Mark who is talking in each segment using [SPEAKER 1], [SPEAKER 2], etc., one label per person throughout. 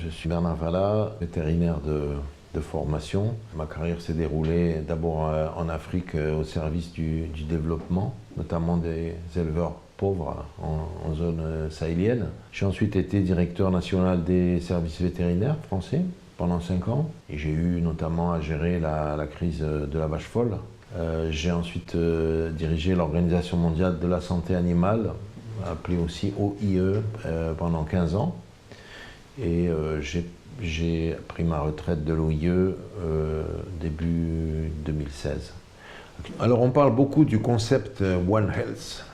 [SPEAKER 1] Je suis Bernard Vallat, vétérinaire de formation. Ma carrière s'est déroulée d'abord en Afrique au service du développement, notamment des éleveurs pauvres en zone sahélienne. J'ai ensuite été directeur national des services vétérinaires français pendant 5 ans et j'ai eu notamment à gérer la crise de la vache folle. J'ai ensuite dirigé l'Organisation mondiale de la santé animale, appelée aussi OIE, pendant 15 ans. Et j'ai pris ma retraite de l'OIE début 2016. Alors on parle beaucoup du concept One Health.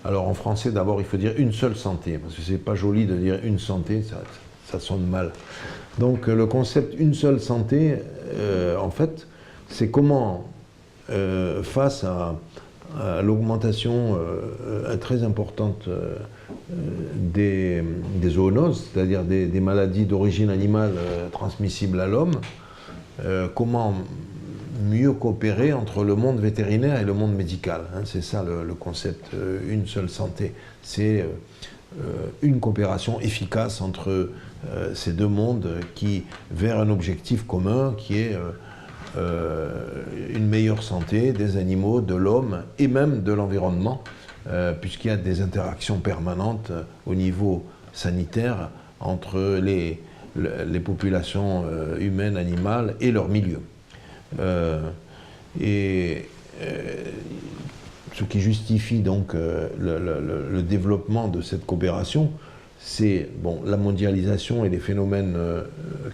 [SPEAKER 1] Alors en français d'abord il faut dire une seule santé, parce que c'est pas joli de dire une santé, ça sonne mal. Donc le concept une seule santé, en fait, c'est comment face à l'augmentation très importante des zoonoses, c'est-à-dire des maladies d'origine animale transmissibles à l'homme, comment mieux coopérer entre le monde vétérinaire et le monde médical. C'est ça le concept, une seule santé. C'est une coopération efficace entre ces deux mondes vers un objectif commun qui est une meilleure santé des animaux, de l'homme et même de l'environnement, puisqu'il y a des interactions permanentes au niveau sanitaire entre les populations humaines, animales et leur milieu. Ce qui justifie donc le développement de cette coopération, c'est la mondialisation et les phénomènes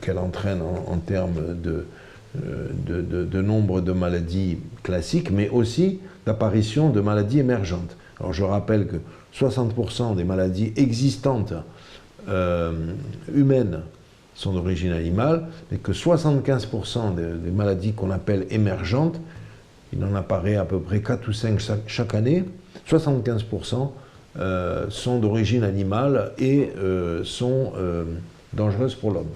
[SPEAKER 1] qu'elle entraîne en termes de nombre de maladies classiques, mais aussi l'apparition de maladies émergentes. Alors je rappelle que 60% des maladies existantes humaines sont d'origine animale, et que 75% des maladies qu'on appelle émergentes, il en apparaît à peu près 4 ou 5 chaque année, 75% sont d'origine animale et sont dangereuses pour l'homme.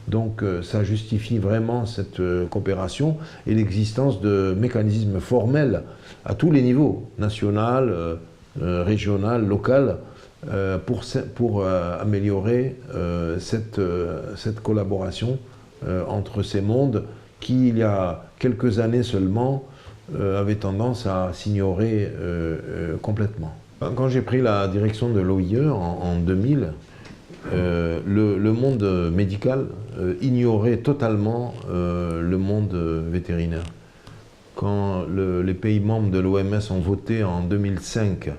[SPEAKER 1] Donc ça justifie vraiment cette coopération et l'existence de mécanismes formels à tous les niveaux, national, régional, local, pour améliorer cette collaboration entre ces mondes qui, il y a quelques années seulement, avaient tendance à s'ignorer complètement. Quand j'ai pris la direction de l'OIE en 2000, le monde médical ignorait totalement le monde vétérinaire. Quand les pays membres de l'OMS ont voté en 2005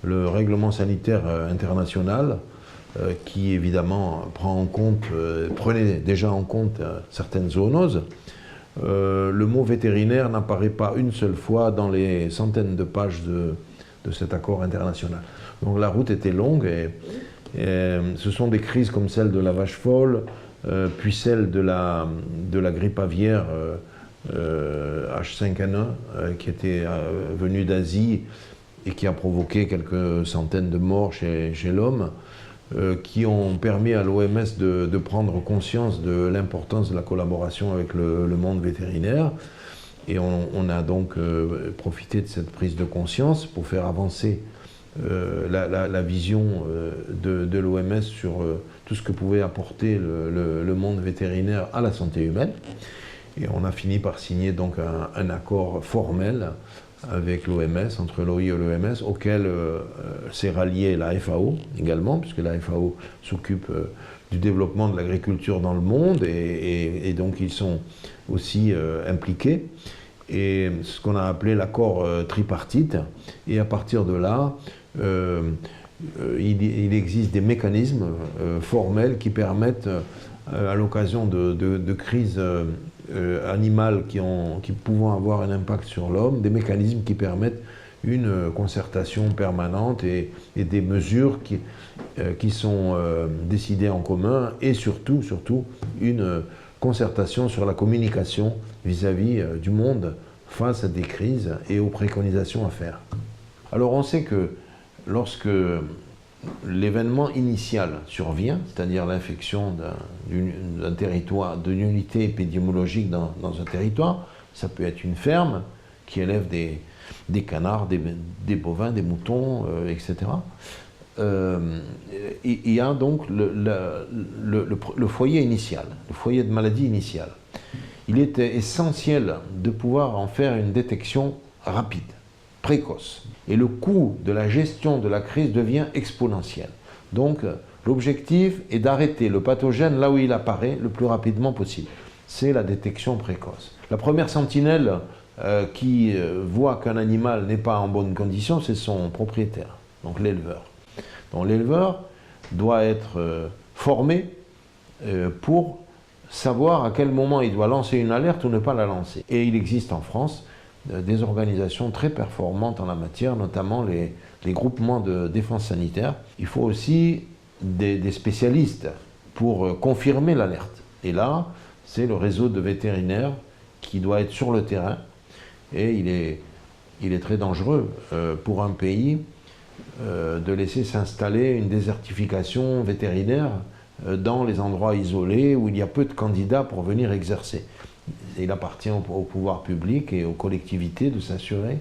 [SPEAKER 1] le règlement sanitaire international, qui évidemment prenait déjà en compte certaines zoonoses, le mot vétérinaire n'apparaît pas une seule fois dans les centaines de pages de cet accord international. Donc la route était longue et ce sont des crises comme celle de la vache folle, puis celle de la grippe aviaire H5N1 qui était venue d'Asie et qui a provoqué quelques centaines de morts chez l'homme, qui ont permis à l'OMS de prendre conscience de l'importance de la collaboration avec le monde vétérinaire. Et on a donc profité de cette prise de conscience pour faire avancer la vision de l'OMS sur tout ce que pouvait apporter le monde vétérinaire à la santé humaine. Et on a fini par signer donc un accord formel avec l'OMS, entre l'OIE et l'OMS, auquel s'est ralliée la FAO également, puisque la FAO s'occupe du développement de l'agriculture dans le monde, et donc ils sont aussi impliqués. Et ce qu'on a appelé l'accord tripartite, et à partir de là, il existe des mécanismes formels qui permettent, à l'occasion de crises animales qui pouvant avoir un impact sur l'homme, des mécanismes qui permettent une concertation permanente et des mesures qui sont décidées en commun, et surtout une concertation sur la communication vis-à-vis du monde face à des crises et aux préconisations à faire. Alors on sait que lorsque l'événement initial survient, c'est-à-dire l'infection d'un territoire, d'une unité épidémiologique dans un territoire, ça peut être une ferme qui élève des canards, des bovins, des moutons, etc. il y a donc le foyer initial, le foyer de maladie initial. Il est essentiel de pouvoir en faire une détection rapide, précoce. Et le coût de la gestion de la crise devient exponentiel. Donc, l'objectif est d'arrêter le pathogène là où il apparaît le plus rapidement possible. C'est la détection précoce. La première sentinelle qui voit qu'un animal n'est pas en bonne condition, c'est son propriétaire, donc l'éleveur. Donc l'éleveur doit être formé pour savoir à quel moment il doit lancer une alerte ou ne pas la lancer. Et il existe en France des organisations très performantes en la matière, notamment les groupements de défense sanitaire. Il faut aussi des spécialistes pour confirmer l'alerte. Et là, c'est le réseau de vétérinaires qui doit être sur le terrain. Et il est très dangereux pour un pays de laisser s'installer une désertification vétérinaire dans les endroits isolés où il y a peu de candidats pour venir exercer. Il appartient au pouvoir public et aux collectivités de s'assurer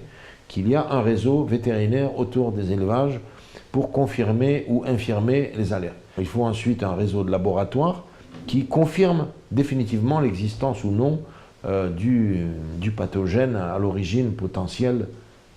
[SPEAKER 1] qu'il y a un réseau vétérinaire autour des élevages pour confirmer ou infirmer les alertes. Il faut ensuite un réseau de laboratoires qui confirme définitivement l'existence ou non du pathogène à l'origine potentielle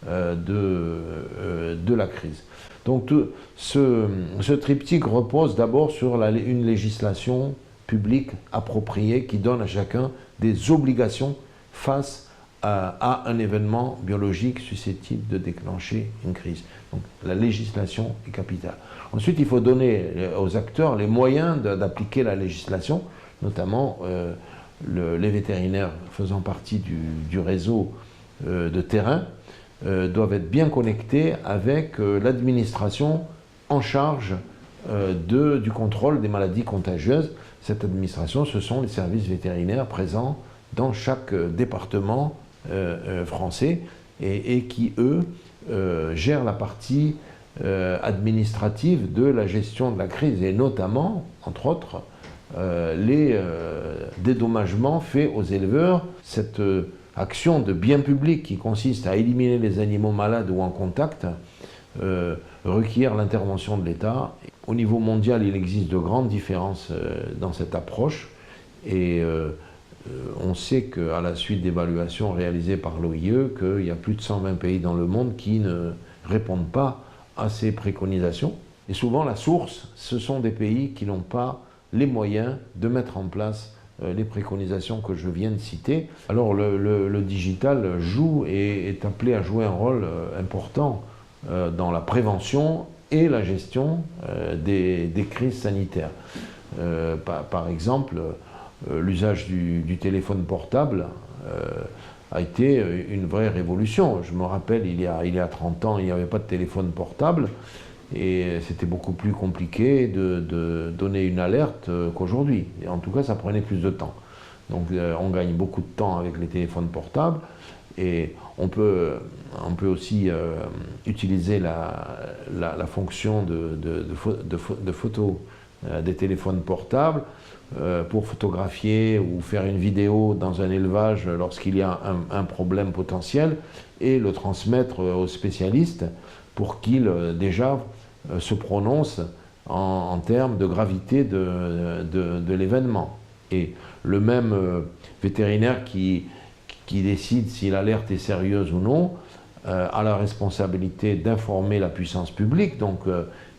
[SPEAKER 1] de la crise. Donc ce triptyque repose d'abord sur une législation publique appropriée qui donne à chacun des obligations face à un événement biologique susceptible de déclencher une crise. Donc la législation est capitale. Ensuite, il faut donner aux acteurs les moyens d'appliquer la législation, notamment les vétérinaires faisant partie du réseau de terrain doivent être bien connectés avec l'administration en charge du contrôle des maladies contagieuses. Cette administration, ce sont les services vétérinaires présents dans chaque département français et qui, eux, gèrent la partie administrative de la gestion de la crise et notamment, entre autres, les dédommagements faits aux éleveurs. Cette action de bien public qui consiste à éliminer les animaux malades ou en contact requiert l'intervention de l'État. Au niveau mondial, il existe de grandes différences dans cette approche et on sait qu'à la suite d'évaluations réalisées par l'OIE, qu'il y a plus de 120 pays dans le monde qui ne répondent pas à ces préconisations. Et souvent, la source, ce sont des pays qui n'ont pas les moyens de mettre en place les préconisations que je viens de citer. Alors le digital joue et est appelé à jouer un rôle important dans la prévention et la gestion des crises sanitaires. Par exemple, l'usage du téléphone portable a été une vraie révolution. Je me rappelle, il y a 30 ans, il n'y avait pas de téléphone portable et c'était beaucoup plus compliqué de donner une alerte qu'aujourd'hui. En tout cas, ça prenait plus de temps. Donc on gagne beaucoup de temps avec les téléphones portables et on peut aussi utiliser la fonction de photo des téléphones portables pour photographier ou faire une vidéo dans un élevage lorsqu'il y a un problème potentiel et le transmettre aux spécialistes pour qu'ils déjà se prononcent en termes de gravité de l'événement. Et le même vétérinaire qui décide si l'alerte est sérieuse ou non a la responsabilité d'informer la puissance publique, donc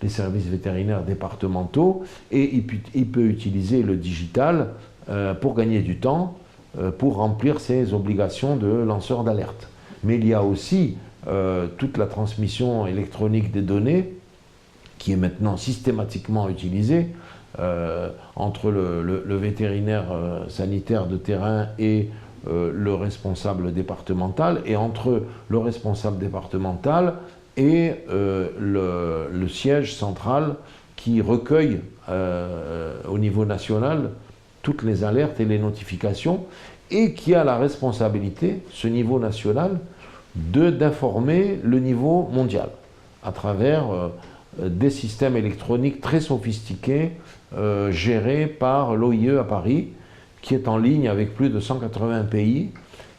[SPEAKER 1] les services vétérinaires départementaux, et il peut utiliser le digital pour gagner du temps, pour remplir ses obligations de lanceur d'alerte. Mais il y a aussi toute la transmission électronique des données qui est maintenant systématiquement utilisée entre le vétérinaire sanitaire de terrain et le responsable départemental, et entre le responsable départemental et le siège central qui recueille au niveau national toutes les alertes et les notifications et qui a la responsabilité, ce niveau national, d'informer le niveau mondial à travers des systèmes électroniques très sophistiqués gérés par l'OIE à Paris, qui est en ligne avec plus de 180 pays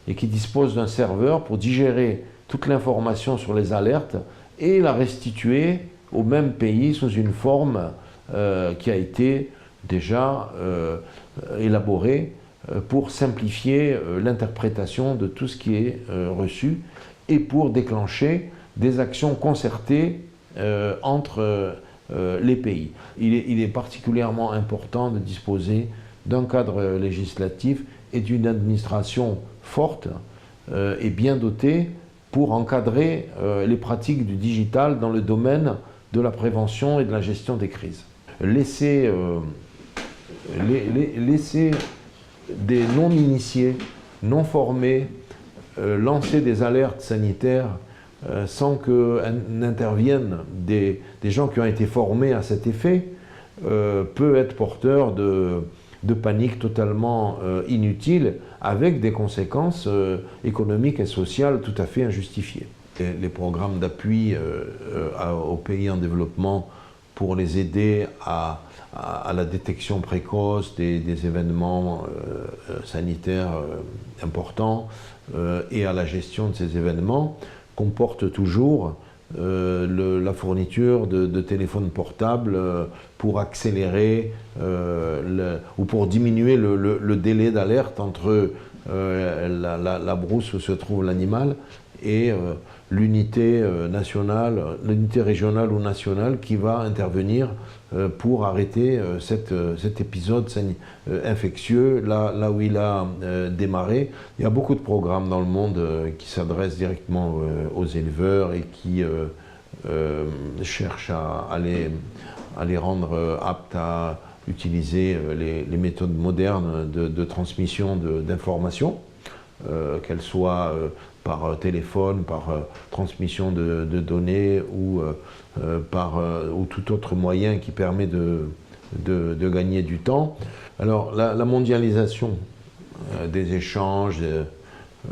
[SPEAKER 1] et qui dispose d'un serveur pour digérer toute l'information sur les alertes et la restituer au même pays sous une forme qui a été déjà élaborée pour simplifier l'interprétation de tout ce qui est reçu et pour déclencher des actions concertées entre les pays. Il est particulièrement important de disposer d'un cadre législatif et d'une administration forte et bien dotée pour encadrer les pratiques du digital dans le domaine de la prévention et de la gestion des crises. Laisser des non-initiés, non formés, lancer des alertes sanitaires sans que n'interviennent des gens qui ont été formés à cet effet peut être porteur de panique totalement inutile, avec des conséquences économiques et sociales tout à fait injustifiées. Les programmes d'appui aux pays en développement pour les aider à la détection précoce des événements sanitaires importants et à la gestion de ces événements comportent toujours la fourniture de téléphones portables pour accélérer ou pour diminuer le délai d'alerte entre la brousse où se trouve l'animal et l'unité nationale, l'unité régionale ou nationale qui va intervenir pour arrêter cet épisode infectieux là où il a démarré. Il y a beaucoup de programmes dans le monde qui s'adressent directement aux éleveurs et qui cherchent à les rendre aptes à utiliser les méthodes modernes de transmission d'informations, qu'elles soient par téléphone, par transmission de données ou tout autre moyen qui permet de gagner du temps. Alors la mondialisation des échanges,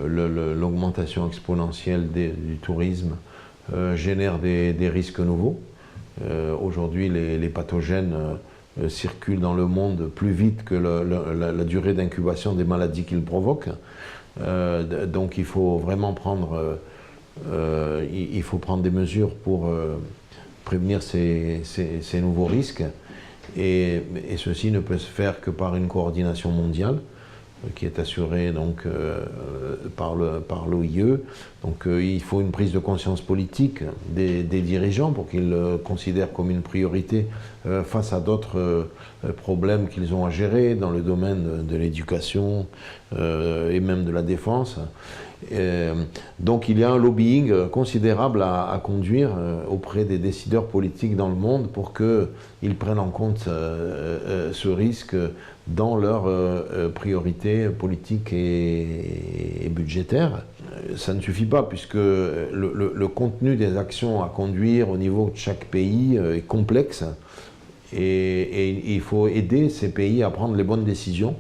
[SPEAKER 1] l'augmentation exponentielle du tourisme génère des risques nouveaux. Aujourd'hui, les pathogènes circulent dans le monde plus vite que la durée d'incubation des maladies qu'ils provoquent. Donc il faut vraiment prendre des mesures pour prévenir ces nouveaux risques et ceci ne peut se faire que par une coordination mondiale qui est assurée donc, par l'OIE. Donc il faut une prise de conscience politique des dirigeants pour qu'ils considèrent comme une priorité face à d'autres problèmes qu'ils ont à gérer dans le domaine de l'éducation et même de la défense. Donc il y a un lobbying considérable à conduire auprès des décideurs politiques dans le monde pour qu'ils prennent en compte ce risque dans leurs priorités politiques et budgétaires. Ça ne suffit pas puisque le contenu des actions à conduire au niveau de chaque pays est complexe et il faut aider ces pays à prendre les bonnes décisions.